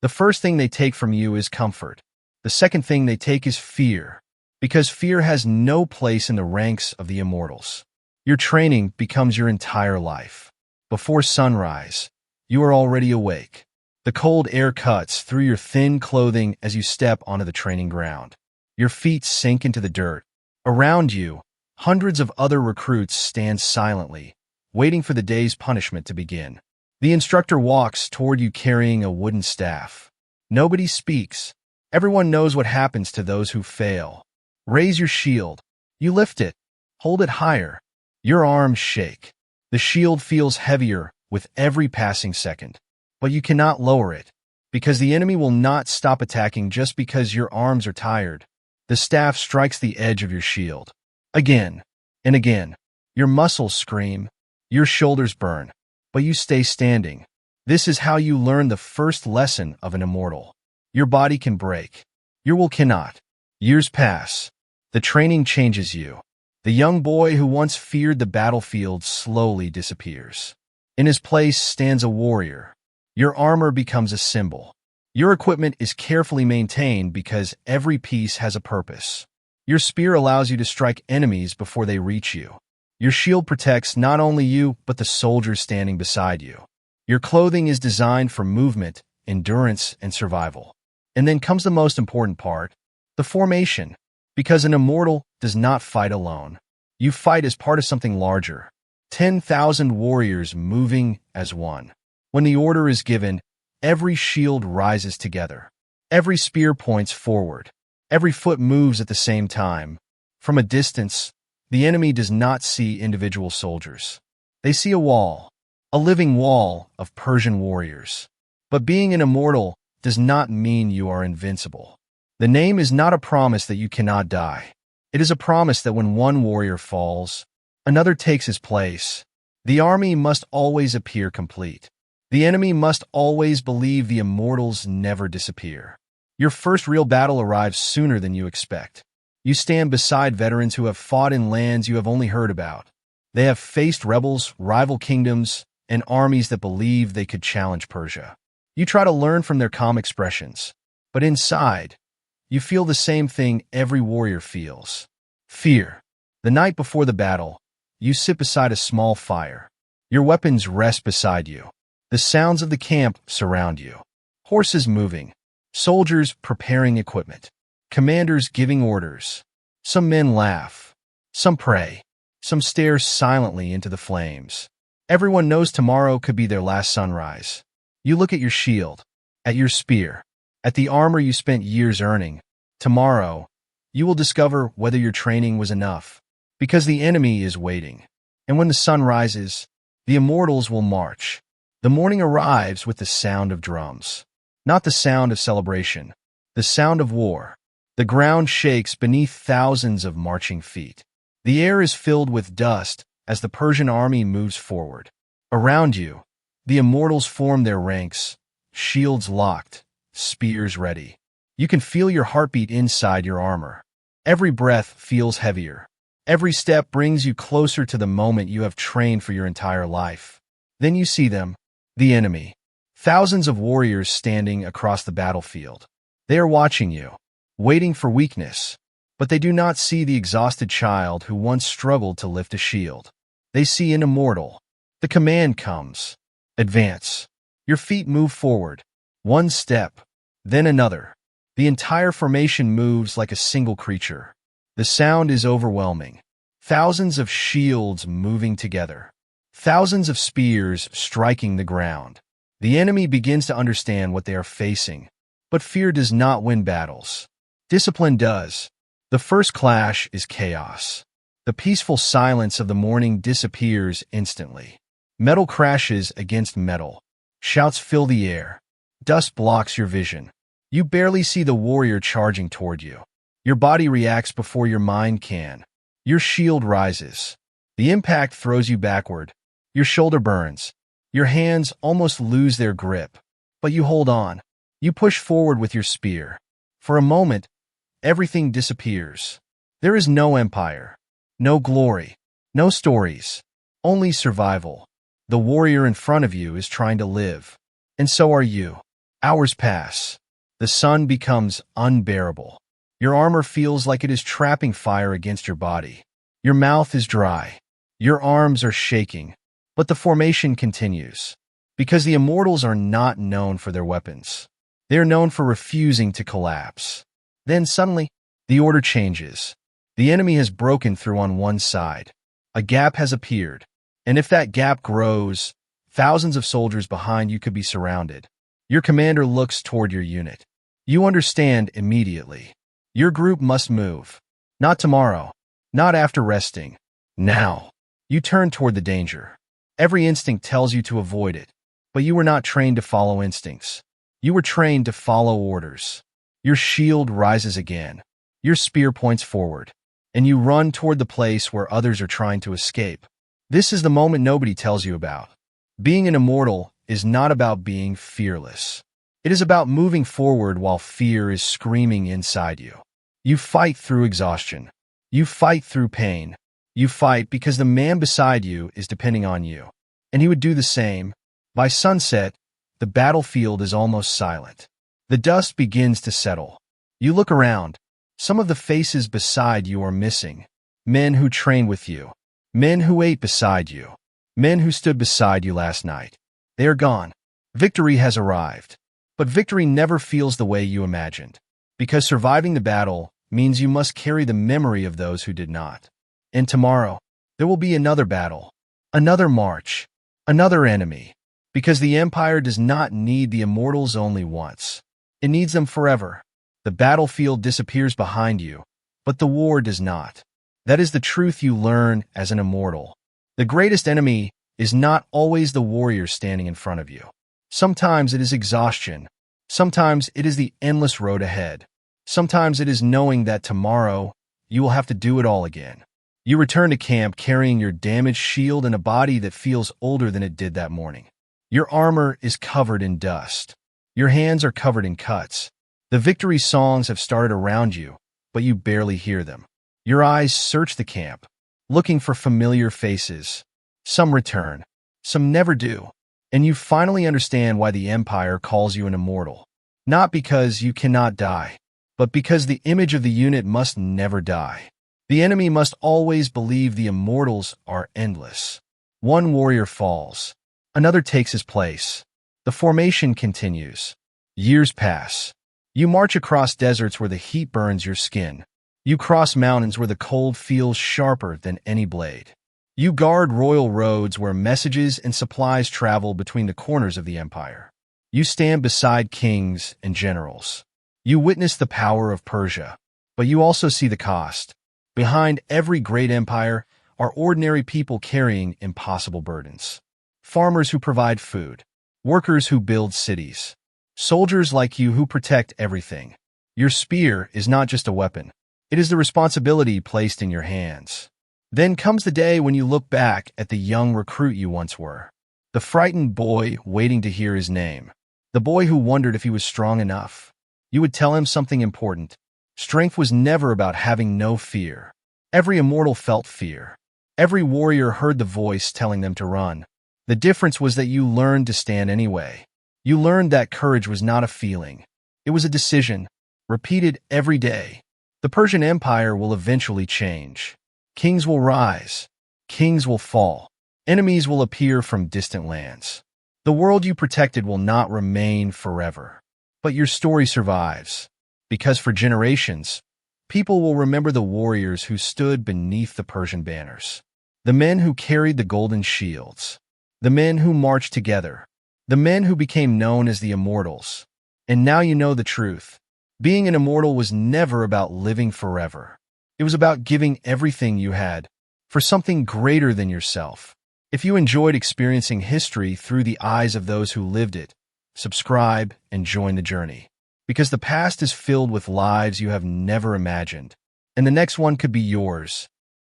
The first thing they take from you is comfort. The second thing they take is fear, because fear has no place in the ranks of the Immortals. Your training becomes your entire life. Before sunrise, you are already awake. The cold air cuts through your thin clothing as you step onto the training ground. Your feet sink into the dirt. Around you, hundreds of other recruits stand silently, waiting for the day's punishment to begin. The instructor walks toward you carrying a wooden staff. Nobody speaks. Everyone knows what happens to those who fail. Raise your shield. You lift it. Hold it higher. Your arms shake. The shield feels heavier with every passing second. But you cannot lower it, because the enemy will not stop attacking just because your arms are tired. The staff strikes the edge of your shield. Again and again. Your muscles scream. Your shoulders burn. But you stay standing. This is how you learn the first lesson of an immortal. Your body can break. Your will cannot. Years pass. The training changes you. The young boy who once feared the battlefield slowly disappears. In his place stands a warrior. Your armor becomes a symbol. Your equipment is carefully maintained because every piece has a purpose. Your spear allows you to strike enemies before they reach you. Your shield protects not only you, but the soldiers standing beside you. Your clothing is designed for movement, endurance, and survival. And then comes the most important part, the formation. Because an immortal does not fight alone. You fight as part of something larger. 10,000 warriors moving as one. When the order is given, every shield rises together. Every spear points forward. Every foot moves at the same time. From a distance, the enemy does not see individual soldiers. They see a wall, a living wall of Persian warriors. But being an immortal does not mean you are invincible. The name is not a promise that you cannot die. It is a promise that when one warrior falls, another takes his place. The army must always appear complete. The enemy must always believe the Immortals never disappear. Your first real battle arrives sooner than you expect. You stand beside veterans who have fought in lands you have only heard about. They have faced rebels, rival kingdoms, and armies that believed they could challenge Persia. You try to learn from their calm expressions, but inside, you feel the same thing every warrior feels. Fear. The night before the battle, you sit beside a small fire. Your weapons rest beside you. The sounds of the camp surround you. Horses moving. Soldiers preparing equipment. Commanders giving orders. Some men laugh. Some pray. Some stare silently into the flames. Everyone knows tomorrow could be their last sunrise. You look at your shield, at your spear, at the armor you spent years earning. Tomorrow, you will discover whether your training was enough, because the enemy is waiting. And when the sun rises, the Immortals will march. The morning arrives with the sound of drums. Not the sound of celebration, the sound of war. The ground shakes beneath thousands of marching feet. The air is filled with dust as the Persian army moves forward. Around you, the Immortals form their ranks, shields locked, spears ready. You can feel your heartbeat inside your armor. Every breath feels heavier. Every step brings you closer to the moment you have trained for your entire life. Then you see them, the enemy. Thousands of warriors standing across the battlefield. They are watching you, waiting for weakness. But they do not see the exhausted child who once struggled to lift a shield. They see an immortal. The command comes. Advance. Your feet move forward. One step, then another. The entire formation moves like a single creature. The sound is overwhelming. Thousands of shields moving together. Thousands of spears striking the ground. The enemy begins to understand what they are facing. But fear does not win battles. Discipline does. The first clash is chaos. The peaceful silence of the morning disappears instantly. Metal crashes against metal. Shouts fill the air. Dust blocks your vision. You barely see the warrior charging toward you. Your body reacts before your mind can. Your shield rises. The impact throws you backward. Your shoulder burns. Your hands almost lose their grip. But you hold on. You push forward with your spear. For a moment, everything disappears. There is no empire, no glory, no stories, only survival. The warrior in front of you is trying to live. And so are you. Hours pass. The sun becomes unbearable. Your armor feels like it is trapping fire against your body. Your mouth is dry. Your arms are shaking. But the formation continues. Because the Immortals are not known for their weapons. They are known for refusing to collapse. Then suddenly, the order changes. The enemy has broken through on one side. A gap has appeared. And if that gap grows, thousands of soldiers behind you could be surrounded. Your commander looks toward your unit. You understand immediately. Your group must move. Not tomorrow. Not after resting. Now. You turn toward the danger. Every instinct tells you to avoid it. But you were not trained to follow instincts. You were trained to follow orders. Your shield rises again. Your spear points forward. And you run toward the place where others are trying to escape. This is the moment nobody tells you about. Being an immortal is not about being fearless. It is about moving forward while fear is screaming inside you. You fight through exhaustion. You fight through pain. You fight because the man beside you is depending on you. And he would do the same. By sunset, the battlefield is almost silent. The dust begins to settle. You look around. Some of the faces beside you are missing. Men who trained with you. Men who ate beside you. Men who stood beside you last night. They are gone. Victory has arrived. But victory never feels the way you imagined. Because surviving the battle means you must carry the memory of those who did not. And tomorrow, there will be another battle. Another march. Another enemy. Because the Empire does not need the Immortals only once. It needs them forever. The battlefield disappears behind you, but the war does not. That is the truth you learn as an Immortal. The greatest enemy is not always the warrior standing in front of you. Sometimes it is exhaustion. Sometimes it is the endless road ahead. Sometimes it is knowing that tomorrow you will have to do it all again. You return to camp carrying your damaged shield and a body that feels older than it did that morning. Your armor is covered in dust. Your hands are covered in cuts. The victory songs have started around you, but you barely hear them. Your eyes search the camp, looking for familiar faces. Some return, some never do. And you finally understand why the Empire calls you an Immortal. Not because you cannot die, but because the image of the unit must never die. The enemy must always believe the Immortals are endless. One warrior falls. Another takes his place. The formation continues. Years pass. You march across deserts where the heat burns your skin. You cross mountains where the cold feels sharper than any blade. You guard royal roads where messages and supplies travel between the corners of the empire. You stand beside kings and generals. You witness the power of Persia, but you also see the cost. Behind every great empire are ordinary people carrying impossible burdens. Farmers who provide food. Workers who build cities. Soldiers like you who protect everything. Your spear is not just a weapon. It is the responsibility placed in your hands. Then comes the day when you look back at the young recruit you once were. The frightened boy waiting to hear his name. The boy who wondered if he was strong enough. You would tell him something important. Strength was never about having no fear. Every Immortal felt fear. Every warrior heard the voice telling them to run. The difference was that you learned to stand anyway. You learned that courage was not a feeling. It was a decision, repeated every day. The Persian Empire will eventually change. Kings will rise. Kings will fall. Enemies will appear from distant lands. The world you protected will not remain forever. But your story survives. Because for generations, people will remember the warriors who stood beneath the Persian banners. The men who carried the golden shields. The men who marched together. The men who became known as the Immortals. And now you know the truth. Being an Immortal was never about living forever. It was about giving everything you had for something greater than yourself. If you enjoyed experiencing history through the eyes of those who lived it, subscribe and join the journey. Because the past is filled with lives you have never imagined, and the next one could be yours.